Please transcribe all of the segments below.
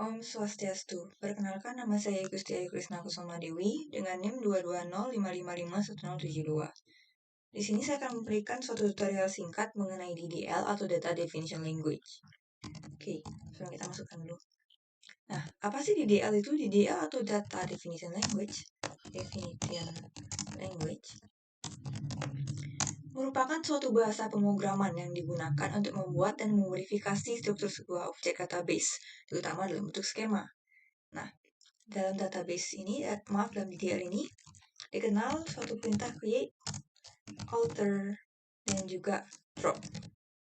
Om Swastiastu. Perkenalkan, nama saya Gusti Ayu Krisna Kusuma Dewi dengan NIM 220555172. Di sini saya akan memberikan suatu tutorial singkat mengenai DDL atau Data Definition Language. Oke, sebelum kita masukkan dulu. Nah, apa sih DDL itu? DDL atau Data Definition Language? Definition Language merupakan suatu bahasa pemrograman yang digunakan untuk membuat dan memodifikasi struktur sebuah objek database, terutama dalam bentuk skema. Nah, dalam database ini, dalam DDL ini, dikenal suatu perintah create, alter, dan juga drop.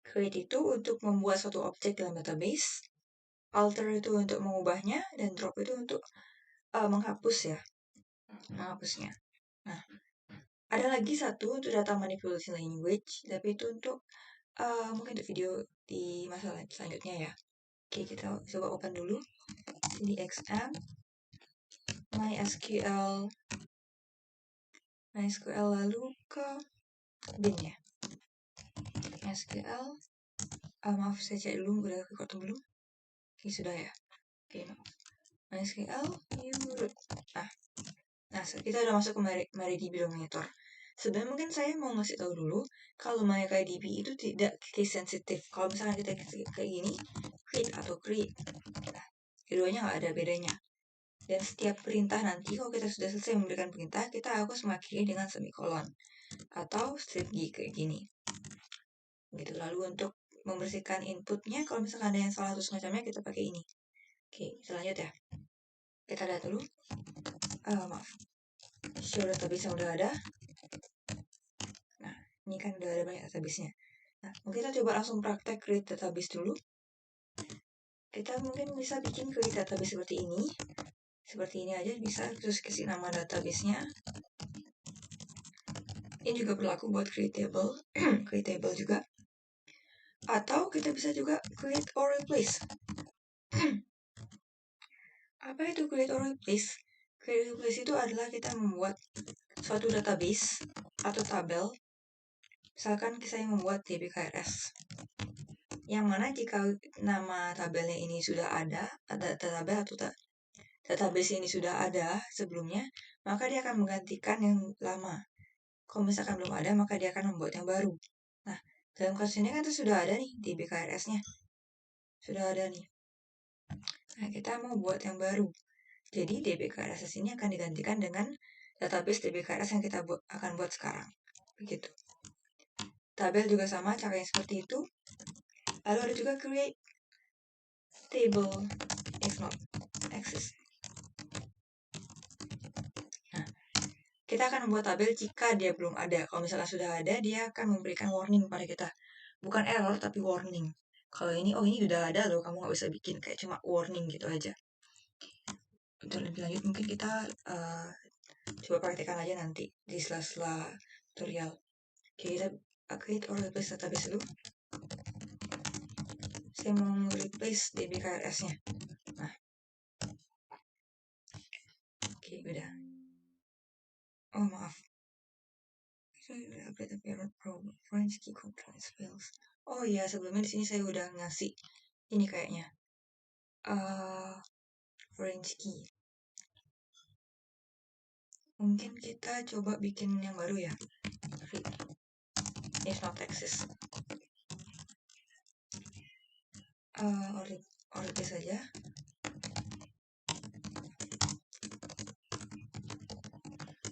Create itu untuk membuat suatu objek dalam database, alter itu untuk mengubahnya, dan drop itu untuk menghapusnya. Nah, ada lagi satu untuk data manipulation language, tapi itu untuk mungkin untuk video di masa selanjutnya ya. Oke, kita coba open dulu cdxm MySQL lalu ke bin ya. MySQL maaf saya cek dulu udah record belum. Oke, sudah ya. Oke, MySQL new root. Nah, kita udah masuk ke MariaDB Dominator. Sebenarnya mungkin saya mau ngasih tahu dulu kalau MariaDB itu tidak case sensitive. Kalau misalnya kita kayak gini, create atau create, nah, keduanya nggak ada bedanya. Dan setiap perintah nanti kalau kita sudah selesai memberikan perintah, kita harus mengakhiri dengan semikolon atau strip G kayak gini. Gitu. Lalu untuk membersihkan inputnya, kalau misalkan ada yang salah atau semacamnya, kita pakai ini. Oke, kita lanjut ya. Kita lihat dulu. Show database yang udah ada. Nah, ini kan udah ada banyak database-nya. Nah, mungkin kita coba langsung praktek create database dulu. Kita mungkin bisa bikin create database seperti ini. Seperti ini aja bisa, terus kasih nama database-nya. Ini juga berlaku buat create table, create table juga. Atau kita bisa juga create or replace. Apa itu create or replace? Create or replace itu adalah kita membuat suatu database atau tabel. Misalkan saya membuat DBKRS. Yang mana jika nama tabelnya ini sudah ada tabel atau database ini sudah ada sebelumnya, maka dia akan menggantikan yang lama. Kalau misalkan belum ada, maka dia akan membuat yang baru. Nah, dalam kasus ini kan itu sudah ada nih DBKRS-nya. Sudah ada nih. Nah, kita mau buat yang baru. Jadi DBKRS ini akan digantikan dengan database DBKRS yang kita akan buat sekarang. Begitu. Tabel juga sama, caranya seperti itu. Lalu ada juga create table if not exist. Nah, kita akan membuat tabel jika dia belum ada. Kalau misalnya sudah ada, dia akan memberikan warning pada kita. Bukan error, tapi warning. Kalau ini, ini udah ada loh, kamu nggak bisa bikin. Kayak cuma warning gitu aja. Untuk lebih lanjut, mungkin kita coba praktekkan aja nanti di sela-sela tutorial. Oke, kita create or replace database dulu. Saya mau replace DBKRS-nya. Nah, oke, udah. Oh, maaf. Oh iya, sebelumnya di sini saya udah ngasih ini kayaknya foreign key. Mungkin kita coba bikin yang baru ya. If not exist. Or saja.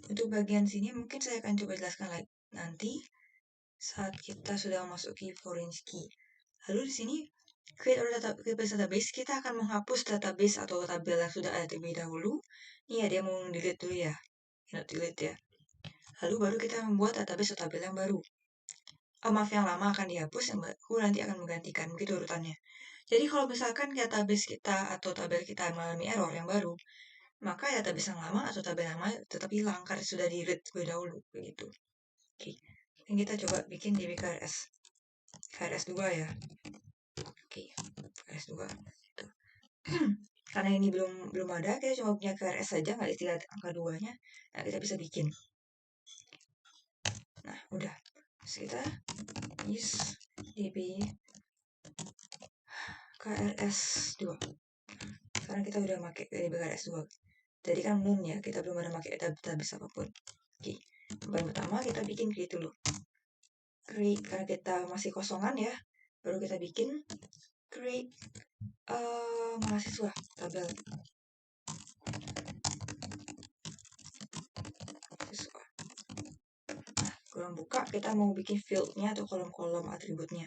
Untuk bagian sini mungkin saya akan coba jelaskan lagi nanti saat kita sudah memasuki foreign key. Lalu di sini create or database, kita akan menghapus database atau tabel yang sudah ada terlebih dahulu. Ini ya, dia mau delete dulu ya. Not delete ya. Lalu baru kita membuat database atau tabel yang baru. Maaf, yang lama akan dihapus, yang baru nanti akan menggantikan. Begitu urutannya. Jadi kalau misalkan database kita atau tabel kita mengalami error yang baru, maka database yang lama atau tabel yang lama tetap hilang karena sudah di-read terlebih dahulu. Begitu. Oke. Ini kita coba bikin DBKRS. KRS2 ya. Oke. KRS2. Karena ini belum ada, kita cuma punya KRS saja, nggak istilah angka 2-nya. Nah, kita bisa bikin. Nah, udah. Terus kita use db KRS2. Sekarang karena kita udah pakai DBKRS 2. Jadi kan belum ya, kita belum ada pakai database apapun. Oke, yang pertama kita bikin create dulu. Create, karena kita masih kosongan ya, baru kita bikin create mahasiswa tabel mahasiswa. Nah, kolom buka kita mau bikin fieldnya atau kolom-kolom atributnya.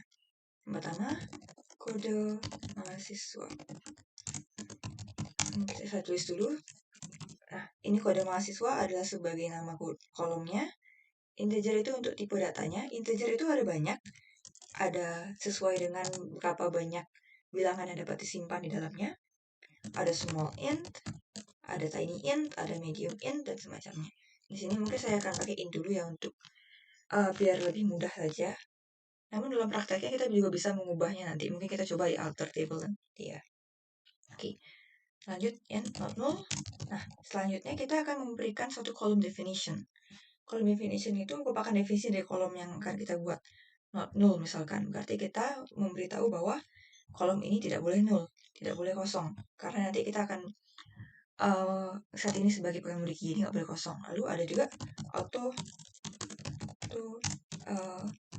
Yang pertama kode mahasiswa. Saya tulis dulu. Nah, ini kode mahasiswa adalah sebagai nama kolomnya. Integer itu untuk tipe datanya. Integer itu ada banyak. Ada sesuai dengan berapa banyak bilangan yang dapat disimpan di dalamnya. Ada small int, ada tiny int, ada medium int, dan semacamnya. Di sini mungkin saya akan pakai int dulu ya untuk biar lebih mudah saja. Namun dalam prakteknya kita juga bisa mengubahnya nanti. Mungkin kita coba di alter table nanti ya. Oke. Lanjut int not null. Nah, selanjutnya kita akan memberikan suatu kolom definition. Kolom definition itu merupakan definisi dari kolom yang akan kita buat. Not null misalkan. Berarti kita memberitahu bahwa kolom ini tidak boleh null, tidak boleh kosong. Karena nanti kita akan saat ini sebagai primary key ini nggak boleh kosong. Lalu ada juga auto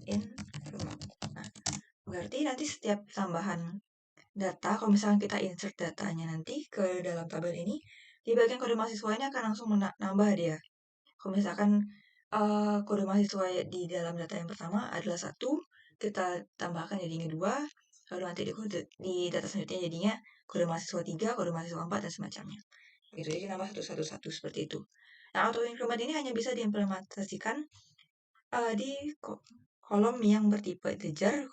increment. Nah, berarti nanti setiap tambahan data, kalau misalkan kita insert datanya nanti ke dalam tabel ini, di bagian kode mahasiswa ini akan langsung menambah dia. Kalau misalkan kode mahasiswa di dalam data yang pertama adalah 1, kita tambahkan jadinya 2, lalu nanti di data selanjutnya jadinya kode mahasiswa 3, kode mahasiswa 4, dan semacamnya. Gitu, jadi nambah satu seperti itu. Nah, auto increment ini hanya bisa diimplementasikan di kolom yang bertipe integer,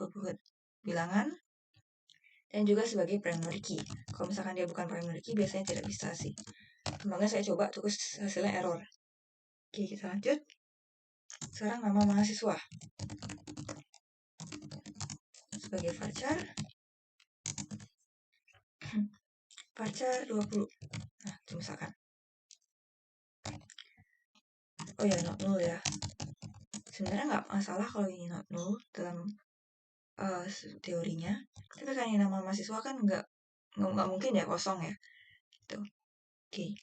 bilangan, dan juga sebagai primary key. Kalau misalkan dia bukan primary key, biasanya tidak bisa sih. Makanya saya coba terus hasilnya error. Oke, kita lanjut. Sekarang nama mahasiswa sebagai varchar 20. Nah, itu misalkan. Oh ya, not null ya. Sebenarnya nggak masalah kalau ini not null dalam teorinya. Tapi kan ini nama mahasiswa kan nggak mungkin ya kosong ya. Gitu. Oke,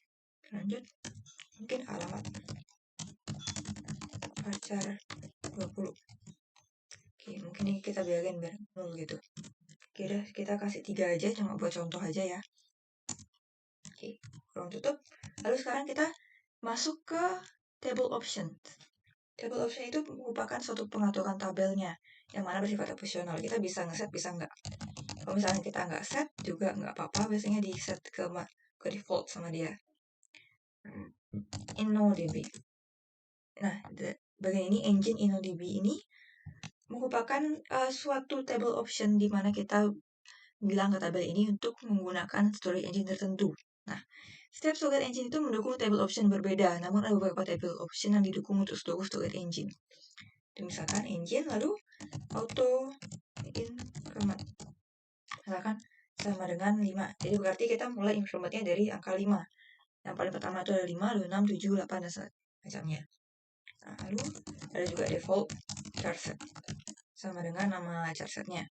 lanjut. Mungkin alamat varchar 20. Oke, mungkin ini kita biarin biar nol gitu. Oke, dah kita kasih 3 aja, cuma buat contoh aja ya. Oke, kurang tutup. Lalu sekarang kita masuk ke table option. Table option itu merupakan suatu pengaturan tabelnya yang mana bersifat opsional. Kita bisa ngeset, bisa enggak. Kalau misalnya kita nggak set juga nggak apa-apa, biasanya di set ke default sama dia. InnoDB. Nah, bagian ini engine InnoDB ini merupakan suatu table option di mana kita bilang ke tabel ini untuk menggunakan storage engine tertentu. Nah, setiap storage engine itu mendukung table option berbeda, namun ada beberapa table option yang didukung untuk seluruh storage engine. Jadi, misalkan engine lalu auto increment. Misalkan sama dengan 5. Jadi berarti kita mulai incrementnya dari angka 5. Yang paling pertama itu ada 5, lalu 6, 7, 8, dan semacamnya. Nah, lalu ada juga default charset sama dengan nama charsetnya.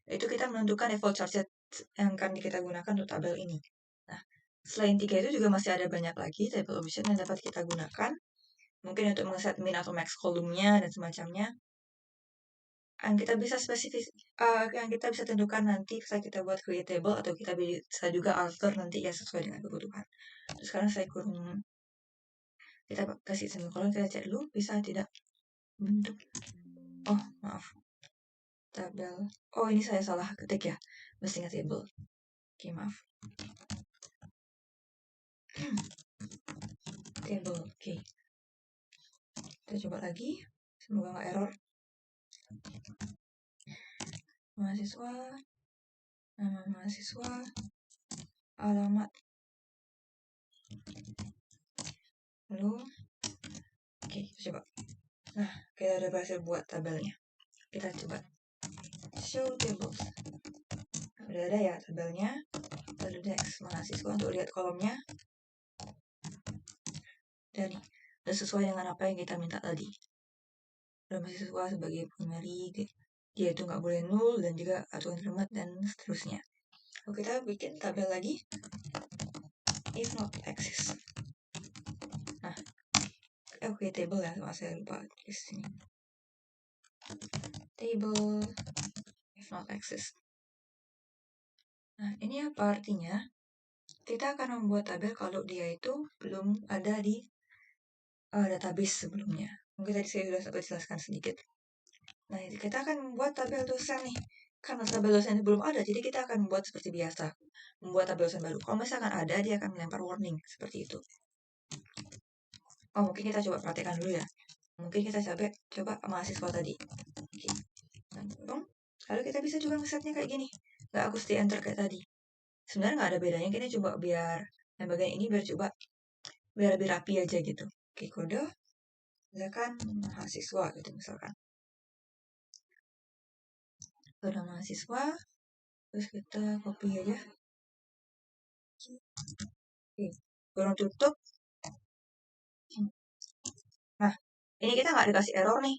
Itu kita menentukan default charset yang akan kita gunakan untuk tabel ini. Nah, selain 3 itu juga masih ada banyak lagi table option yang dapat kita gunakan. Mungkin untuk men-set min atau max kolomnya dan semacamnya. Yang kita bisa yang kita bisa tentukan nanti saat kita buat create table, atau kita bisa juga alter nanti ya sesuai dengan kebutuhan. Terus sekarang saya kita kasih semikolon, kita cek dulu bisa tidak bentuk. Oh, maaf. Tabel. Oh, ini saya salah ketik ya. Mestinya table. Oke, maaf. Table. Oke. Kita coba lagi. Semoga nggak error. Mahasiswa. Nama mahasiswa. Alamat. Lalu. Oke, kita coba. Nah, kita udah berhasil buat tabelnya. Kita coba show tables. Udah ada ya tabelnya. Lalu next mahasiswa untuk lihat kolomnya. Dan sesuai dengan apa yang kita minta tadi. Dan mahasiswa sebagai primary, dia itu nggak boleh null dan juga auto increment dan seterusnya. Lalu kita bikin tabel lagi. if not exist. Nah, oke, table ya, saya lupa di sini. Table if not exist. Nah, ini apa artinya? Kita akan membuat tabel kalau dia itu belum ada di database sebelumnya. Mungkin tadi saya sudah sempat jelaskan sedikit. Nah, kita akan membuat tabel dosen nih. Karena tabel dosen belum ada, jadi kita akan membuat seperti biasa. Membuat tabel dosen baru. Kalau misalkan ada, dia akan melempar warning. Seperti itu. Oh, mungkin kita coba perhatikan dulu ya. Mungkin kita coba mahasiswa tadi. Oke. Lalu kita bisa juga ngesetnya kayak gini. Nggak aku stay enter kayak tadi. Sebenarnya nggak ada bedanya. Kita coba biar yang bagian ini biar lebih rapi aja gitu. Oke, kode. Misalkan mahasiswa gitu misalkan. Kode mahasiswa. Terus kita copy aja. Oke. Kurang tutup. Nah, ini kita nggak dikasih error nih.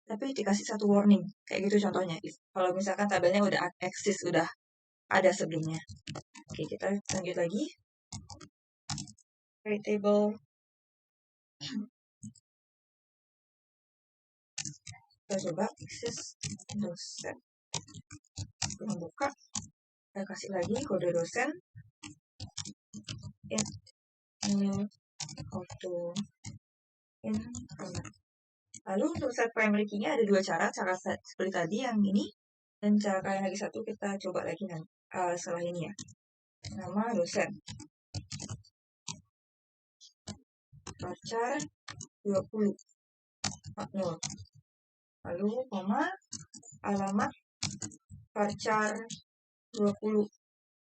Tapi dikasih satu warning. Kayak gitu contohnya. Kalau misalkan tabelnya udah exist, udah ada sebelumnya. Oke, kita lanjut lagi. Create table. Kita coba exist dosen. Kita buka. Kita kasih lagi kode dosen. New auto in. Lalu untuk set primary key-nya ada dua cara seperti tadi yang ini, dan cara yang lagi satu kita coba lagi setelah ini ya. Nama dosen. Varchar 20. Lalu koma alamat varchar 20.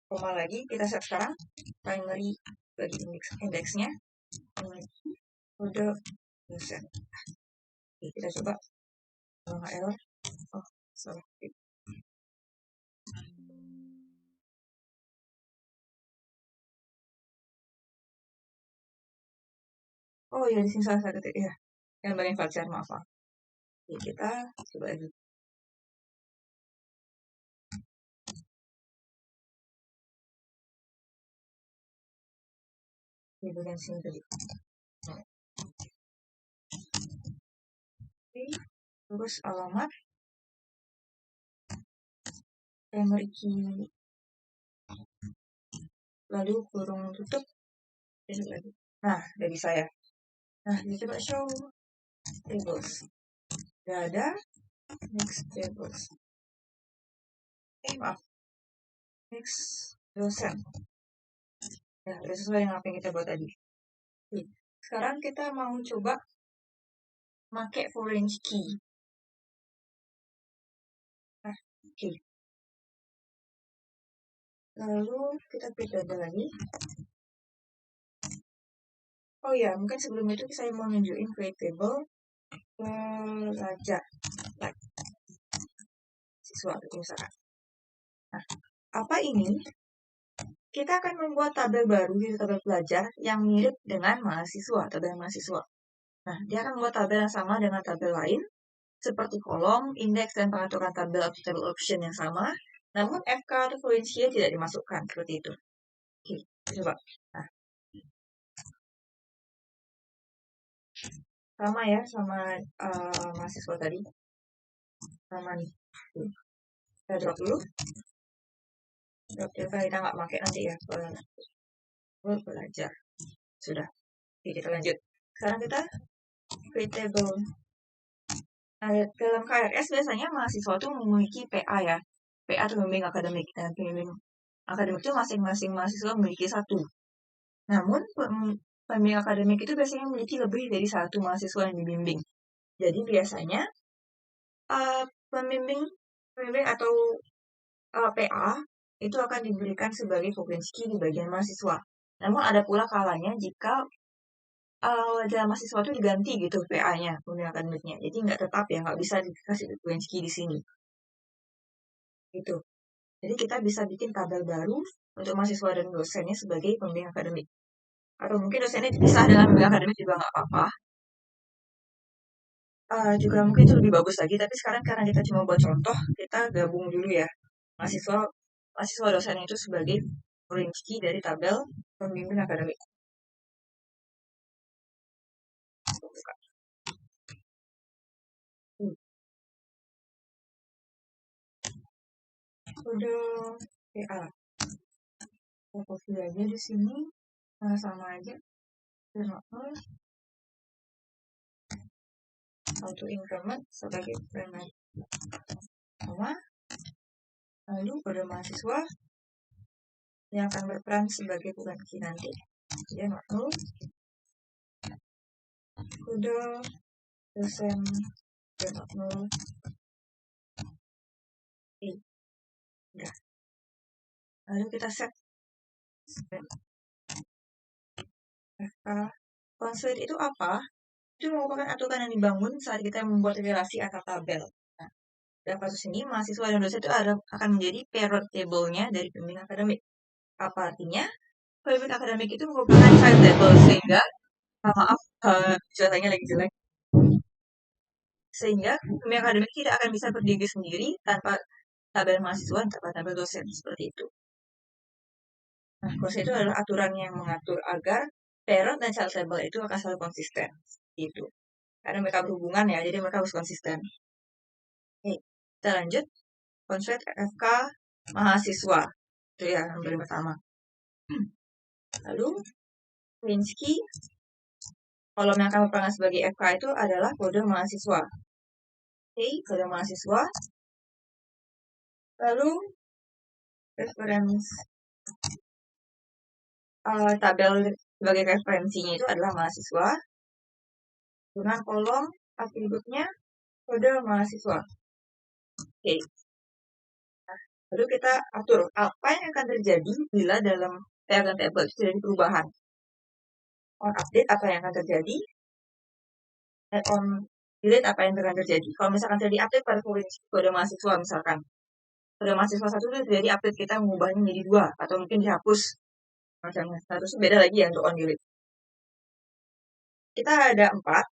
Koma lagi kita set sekarang primary bagi indeksnya. Kode dosen. Oke, kita coba. Kalau nggak error. Oh, salah. Oh iya, di sini salah satu ya. Yang bagian varchar, maaf. Oke, kita coba lagi. Di bagian sini tadi. Oke, terus alamat primary key, lalu kurung tutup. Nah, udah bisa ya. Nah, kita coba show tables. Udah ada next tables. Maaf, next dosen. Ya, udah sesuai dengan apa yang kita buat tadi. Sekarang kita mau coba pakai foreign key. Nah, oke. Lalu kita pilih lagi. Oh ya, mungkin sebelum itu saya mau nunjukin create table pelajar. Siswa itu misalkan. Nah, apa ini? Kita akan membuat tabel baru di tabel pelajar yang mirip dengan mahasiswa, tabel mahasiswa. Nah, dia akan membuat tabel yang sama dengan tabel lain, seperti kolom, indeks, dan pengaturan tabel atau table option yang sama, namun FK atau fluensia tidak dimasukkan, seperti itu. Oke, coba. Nah, sama ya, sama mahasiswa tadi. Sama nih. Kita drop dulu. Drop dulu, kita nggak pakai nanti ya, belajar. Sudah. Oke, kita lanjut. Sekarang kita create table. Nah, dalam KRS biasanya mahasiswa itu memiliki PA ya. PA itu pembimbing akademik. Dan pembimbing akademik itu masing-masing mahasiswa memiliki satu. Namun, pembimbing akademik itu biasanya memiliki lebih dari satu mahasiswa yang dibimbing. Jadi biasanya pembimbing atau PA itu akan diberikan sebagai Vogensky di bagian mahasiswa. Namun ada pula kalanya jika dalam mahasiswa itu diganti gitu PA-nya, pembimbing akademiknya. Jadi nggak tetap ya, nggak bisa dikasih Vogensky di sini. Gitu. Jadi kita bisa bikin tabel baru untuk mahasiswa dan dosennya sebagai pembimbing akademik. Atau mungkin dosennya dipisah dengan pembimbing akademik juga nggak apa-apa. Juga mungkin itu lebih bagus lagi, tapi sekarang karena kita cuma buat contoh, kita gabung dulu ya. Mahasiswa dosen itu sebagai foreign key dari tabel pembimbing akademik. Udah PA. Kita copy aja di sini, sama aja. Auto increment sebagai primary sama, lalu kode mahasiswa yang akan berperan sebagai bukan key nanti dia nol, kode dosen dia nol, udah. Lalu kita set constraint itu apa? Itu merupakan aturan yang dibangun saat kita membuat relasi antar tabel. Nah, dalam kasus ini mahasiswa dan dosen itu akan menjadi parent table-nya dari pembimbing akademik. Apa artinya? Pembimbing akademik itu merupakan child table, sehingga maaf cuacanya lagi jelek, sehingga pembimbing akademik tidak akan bisa berdiri sendiri tanpa tabel mahasiswa dan tanpa tabel dosen, seperti itu. Nah, constraint itu adalah aturan yang mengatur agar parent dan child table itu akan selalu konsisten, gitu. Karena mereka berhubungan ya, jadi mereka harus konsisten. Oke, kita lanjut. Constraint FK mahasiswa, itu ya yang paling pertama. Lalu Minsky kolom yang akan berperan sebagai FK itu adalah kode mahasiswa. Oke, kode mahasiswa. Lalu reference tabel sebagai referensinya itu adalah mahasiswa dengan kolom atributnya kode mahasiswa. Oke. Nah, lalu kita atur apa yang akan terjadi bila dalam parent table itu terjadi perubahan. On update apa yang akan terjadi, dan on delete apa yang akan terjadi. Kalau misalkan terjadi update pada kode mahasiswa misalkan, kode mahasiswa 1 itu terjadi update, kita mengubahnya menjadi 2 atau mungkin dihapus macamnya. Statusnya beda lagi ya untuk on delete. Kita ada 4,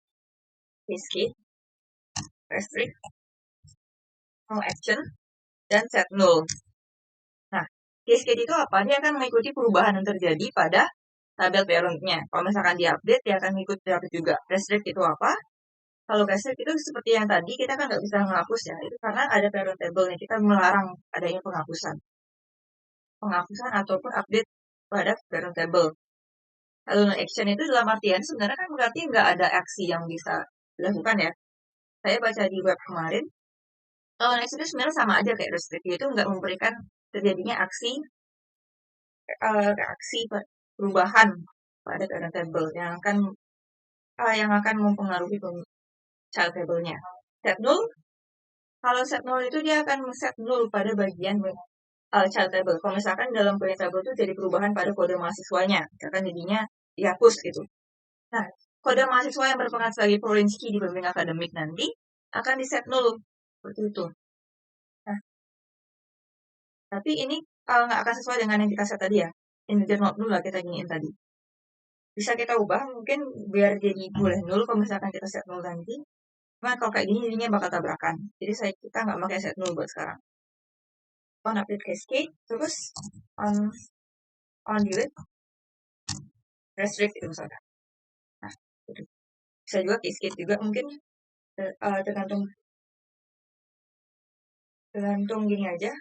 cascade, restrict, no action, dan set null. Nah, cascade itu apa? Dia akan mengikuti perubahan yang terjadi pada tabel parent-nya. Kalau misalkan di-update, dia akan mengikuti update juga. Restrict itu apa? Kalau restrict itu seperti yang tadi, kita kan nggak bisa menghapus ya. Itu karena ada parent table-nya. Kita melarang adanya penghapusan. Penghapusan ataupun update pada parent table. Lalu no action itu dalam artian sebenarnya kan berarti nggak ada aksi yang bisa dilakukan ya. Saya baca di web kemarin, no action itu sebenarnya sama aja kayak restrict, itu nggak memberikan terjadinya aksi reaksi perubahan pada parent table yang akan mempengaruhi child table-nya. Set null, kalau set null itu dia akan set null pada bagian child table. Kalau misalkan dalam parent table itu jadi perubahan pada kode mahasiswanya, misalkan jadinya dihapus gitu. Nah, kode mahasiswa yang berperan sebagai foreign key di pembimbing akademik nanti akan di set null seperti itu. Nah, tapi ini nggak akan sesuai dengan yang kita set tadi ya. Integer not null lah kita giniin tadi. Bisa kita ubah mungkin biar jadi boleh null kalau misalkan kita set null nanti. Cuma kalau kayak gini jadinya bakal tabrakan. Jadi kita nggak pakai set null buat sekarang. On update cascade, terus on delete, restrict itu misalkan. Nah, itu. Bisa juga cascade juga mungkin tergantung gini aja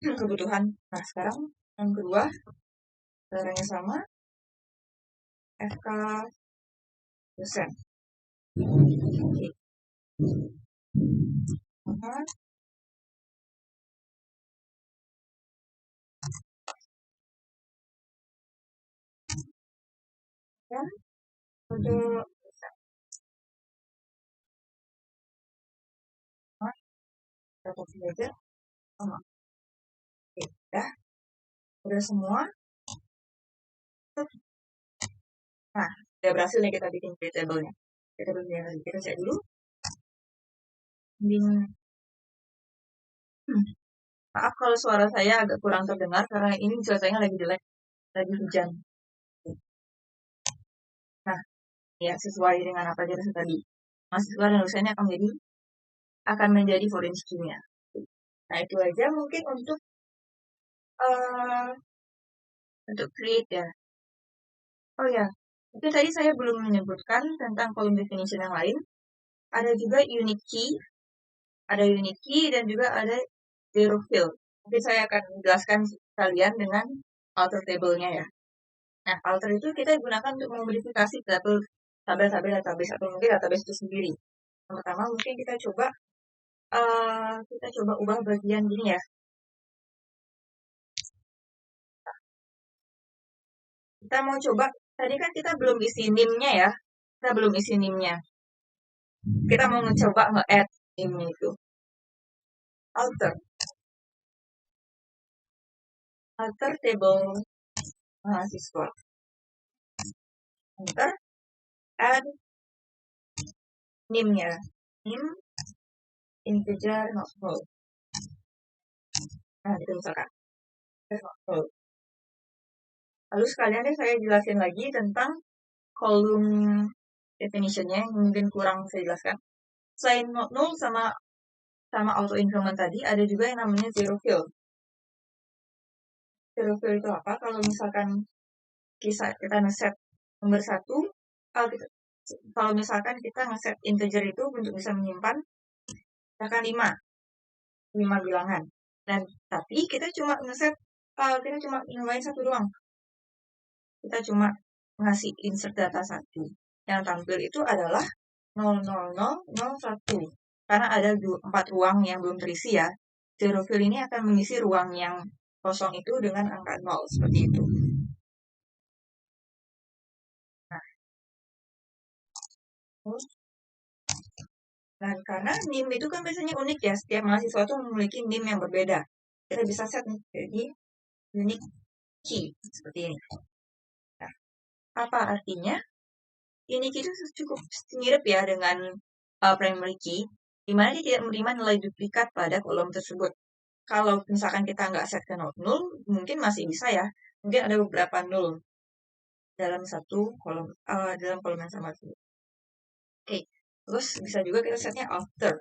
kebutuhan. Nah, sekarang yang kedua caranya sama, FK dosen. Oke. Maka dan untuk kita copy aja sama. Oke, udah semua. Nah, udah berhasil nih kita bikin table-nya. Kita cek dulu. Maaf kalau suara saya agak kurang terdengar karena ini cuacanya lagi jelek, lagi hujan. Nah, ya sesuai dengan apa yang tadi. Mahasiswa dan dosennya akan menjadi foreign key-nya. Nah, itu aja mungkin untuk untuk create ya. Oh ya, mungkin tadi saya belum menyebutkan tentang column definition yang lain. Ada juga unique key dan juga ada zero field. Nanti saya akan menjelaskan kalian dengan alter table-nya ya. Nah, alter itu kita gunakan untuk memodifikasi tabel-tabel database atau mungkin database itu sendiri. Yang pertama mungkin kita coba ubah bagian gini ya. Kita mau coba, tadi kan kita belum isi name-nya ya. Kita belum isi name-nya. Kita mau mencoba nge-add name-nya itu. Alter table mahasiswa. Enter, add name-nya. Name, integer, not whole. Nah, itu misalkan. Not whole. Lalu sekalian deh saya jelasin lagi tentang column definition-nya yang mungkin kurang saya jelaskan. Selain not null sama auto increment tadi, ada juga yang namanya zero field. Zero field itu apa? Kalau misalkan kita ngeset nomor 1, kalau misalkan kita ngeset integer itu untuk bisa menyimpan misalkan 5 bilangan. Dan tapi kita cuma ngeset, kita cuma nambahin 1 doang. Kita cuma ngasih insert data 1. Yang tampil itu adalah 00001. Karena ada 4 ruang yang belum terisi ya. Zero fill ini akan mengisi ruang yang kosong itu dengan angka 0 seperti itu. Nah, karena NIM itu kan biasanya unik ya. Setiap mahasiswa itu memiliki NIM yang berbeda. Kita bisa set nih, jadi unique key seperti ini. Nah, apa artinya? Unique itu cukup mirip ya dengan primary key, di mana dia tidak menerima nilai duplikat pada kolom tersebut. Kalau misalkan kita nggak set ke not null, mungkin masih bisa ya. Mungkin ada beberapa null dalam satu kolom, dalam kolom yang sama. Oke, terus bisa juga kita setnya after.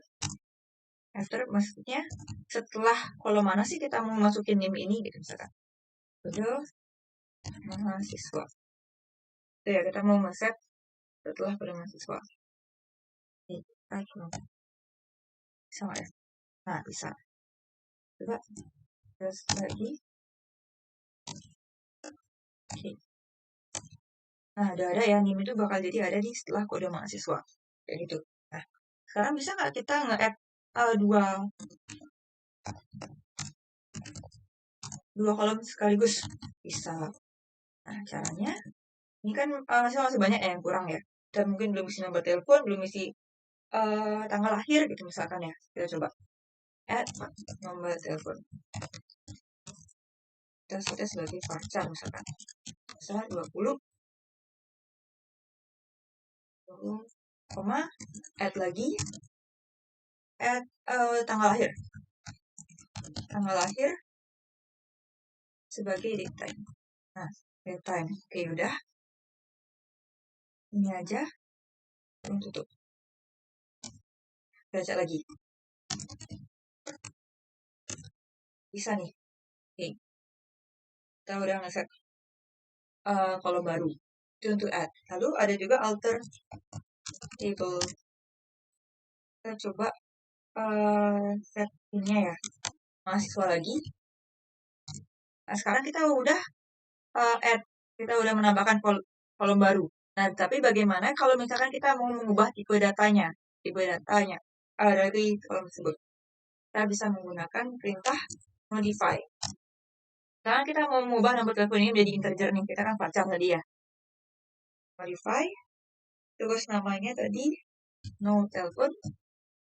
After maksudnya setelah kolom mana sih kita mau masukin name ini gitu misalkan. Betul, mahasiswa. Itu ya, kita mau ngeset setelah pada mahasiswa. Sama ya. Nah, bisa. Coba terus lagi. Oke. Nah, ada ya, name itu bakal jadi ada di setelah kode mahasiswa. Kayak gitu. Nah, sekarang bisa nggak kita nge-add dua kolom sekaligus? Bisa. Nah, caranya, ini kan masih banyak yang kurang ya. Dan mungkin belum isi nomor telepon, belum isi tanggal lahir gitu misalkan ya. Kita coba add nomor telepon. Kita setnya sebagai varchar misalkan. Misalnya 20, koma, add lagi, add tanggal lahir. Tanggal lahir sebagai date time. Nah, date time. Oke, udah. Ini aja. Tutup. Baca lagi. Bisa nih. Oke. Kita udah ngeset kolom baru. Itu untuk add. Lalu ada juga alter table. Kita coba set ini ya. Mahasiswa lagi. Nah, sekarang kita udah add. Kita udah menambahkan kolom baru. Nah, tapi bagaimana kalau misalkan kita mau mengubah tipe datanya dari kolom tersebut? Kita bisa menggunakan perintah modify. Sekarang kita mau mengubah nomor telepon ini menjadi integer nih. Kita kan varchar tadi ya. Modify. Terus namanya tadi no telepon.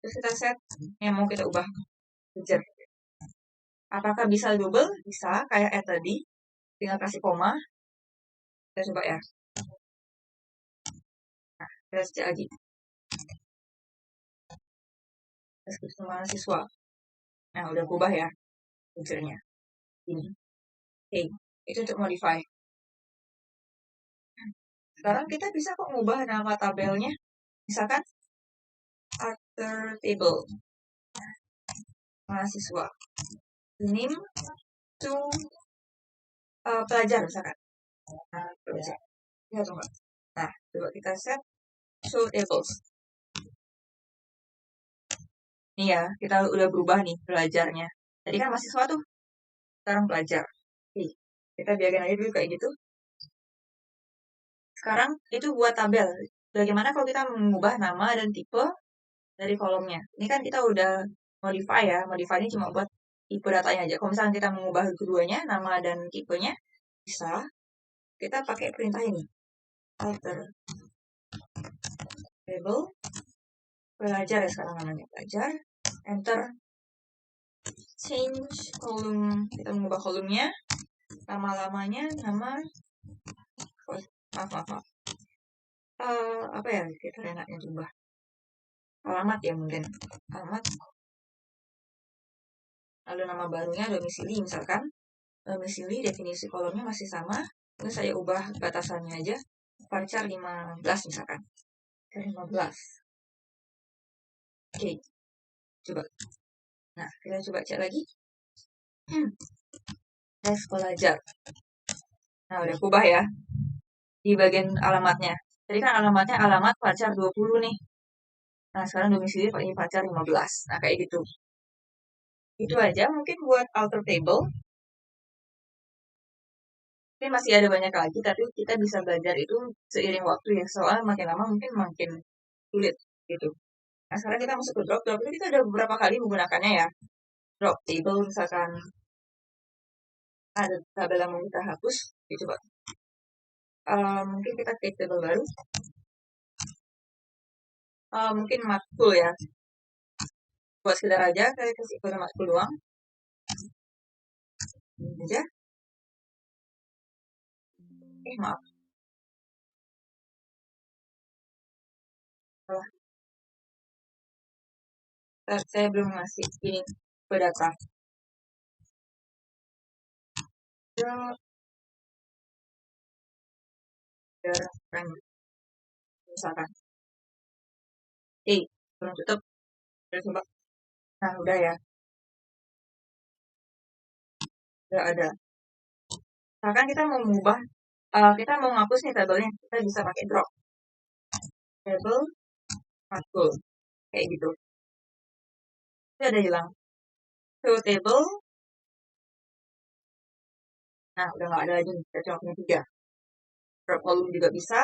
Terus kita set yang mau kita ubah integer. Apakah bisa double? Bisa, kayak add tadi. Tinggal kasih koma. Kita coba ya. Nah, kita cek lagi. Deskripsi mahasiswa. Nah, udah berubah ya integernya. Ini. Oke, itu untuk modify. Sekarang kita bisa kok mengubah nama tabelnya. Misalkan alter table mahasiswa. Name to pelajar misalkan. Nah, pelajar. Ya, tunggu. Nah, coba kita set show tables. Nih ya, kita udah berubah nih pelajarnya. Tadi kan mahasiswa tuh, sekarang pelajar. Oke, kita biarin aja dulu kayak gitu. Sekarang itu buat tabel. Bagaimana kalau kita mengubah nama dan tipe dari kolomnya? Ini kan kita udah modify ya. Modify ini cuma buat tipe datanya aja. Kalau misalnya kita mengubah keduanya, nama dan tipenya, bisa kita pakai perintah ini. Alter table pelajar ya sekarang namanya pelajar. Enter. Change kolom. Kita mengubah kolomnya. Lama-lamanya nama. Maaf. Apa ya kita enaknya ubah? Alamat ya mungkin. Alamat. Lalu nama barunya domisili misalkan. Domisili definisi kolomnya masih sama. Terus saya ubah batasannya aja. Varchar 15 misalkan. 15. Oke. Coba. Nah, kita coba cek lagi. Tes pelajar. Nah, udah ubah ya. Di bagian alamatnya. Jadi kan alamatnya alamat Varchar 20 nih. Nah, sekarang domisili pakai Varchar 15. Nah, kayak gitu. Itu aja mungkin buat alter table. Mungkin masih ada banyak lagi, tapi kita bisa belajar itu seiring waktu ya. Soalnya makin lama mungkin makin sulit gitu. Nah, sekarang kita masuk ke drop. Drop itu kita udah beberapa kali menggunakannya ya. Drop table misalkan ada tabel yang mau kita hapus. Oke, coba. Mungkin kita create table baru. Mungkin matkul ya. Buat sekedar aja, saya kasih kode matkul doang. Ini aja. Maaf. Saya belum ngasih ini ke data. Misalkan. Belum tutup. Udah coba. Nah, udah ya. Udah ada. Misalkan kita mau mengubah, kita mau ngapus nih tabelnya, kita bisa pakai drop. Table, matkul. Kayak gitu. Itu ada hilang. Show table. Nah, udah nggak ada lagi. Kita cuma punya 3. Drop column juga bisa.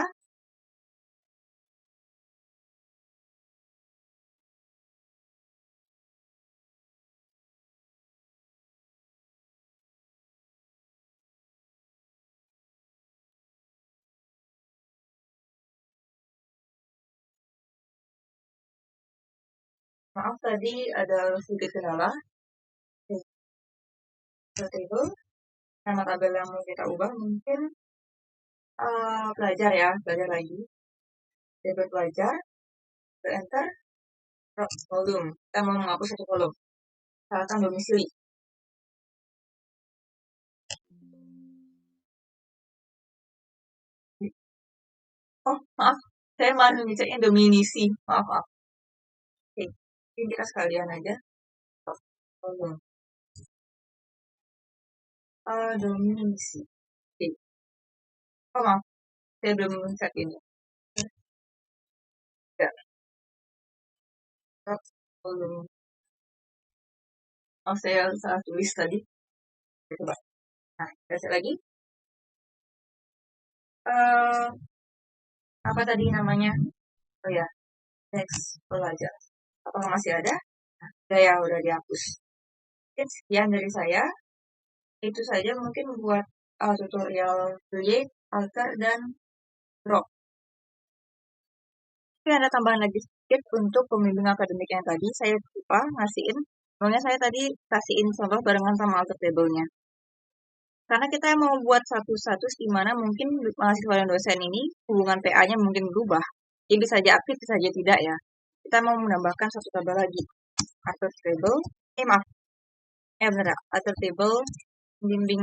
Maaf, tadi ada sedikit kendala. Show table. Nama tabel yang mau kita ubah mungkin pelajar ya. Pelajar lagi. Table pelajar. Enter. Drop column. Kita mau menghapus satu kolom. Misalkan domisili. Oh, maaf. Saya malah ngeceknya dominisi. Maaf. Oke. Mungkin kita sekalian aja. Kolom. Dominisi. Oke. Oh, maaf. Saya belum cek ini. Ya. Kolom. Oh, saya salah tulis tadi. Coba. Nah, kita cek lagi. Apa tadi namanya? Oh ya, next pelajar. Apakah masih ada? Udah ya, udah dihapus. Mungkin sekian dari saya. Itu saja mungkin buat tutorial create, alter, dan drop. Tapi ada tambahan lagi sedikit untuk pembimbing akademik yang tadi. Saya lupa ngasihin. Soalnya saya tadi kasihin contoh barengan sama alter table-nya. Karena kita mau buat satu-satu di mana mungkin mahasiswa dan dosen ini hubungan PA-nya mungkin berubah. Jadi bisa saja aktif, bisa saja tidak ya. Kita mau menambahkan satu tabel lagi. Alter table. Maaf. Benar. Alter table bimbing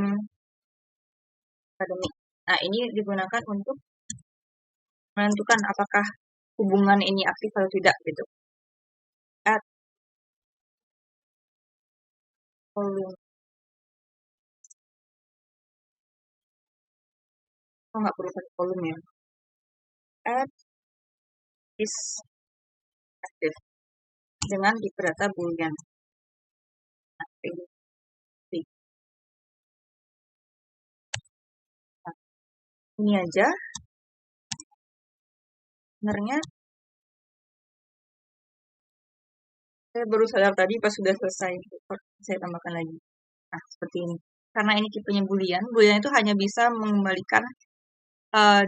akademik. Nah, ini digunakan untuk menentukan apakah hubungan ini aktif atau tidak gitu. Add volume Oh, nggak perlu pakai kolom ya. Add is active dengan tipe data boolean. Ini aja. Sebenarnya saya baru sadar tadi pas sudah selesai. Saya tambahkan lagi. Nah, seperti ini. Karena ini tipenya boolean, boolean itu hanya bisa mengembalikan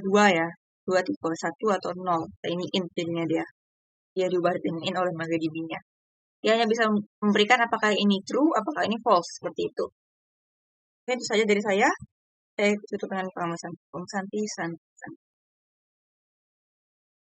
dua ya. Dua tipe, 1 atau 0. Nah, ini int jadinya dia. Dia diubah in oleh MongoDB-nya. Dia hanya bisa memberikan apakah ini true, apakah ini false. Seperti itu. Oke, itu saja dari saya. Saya tutup dengan pengamasan.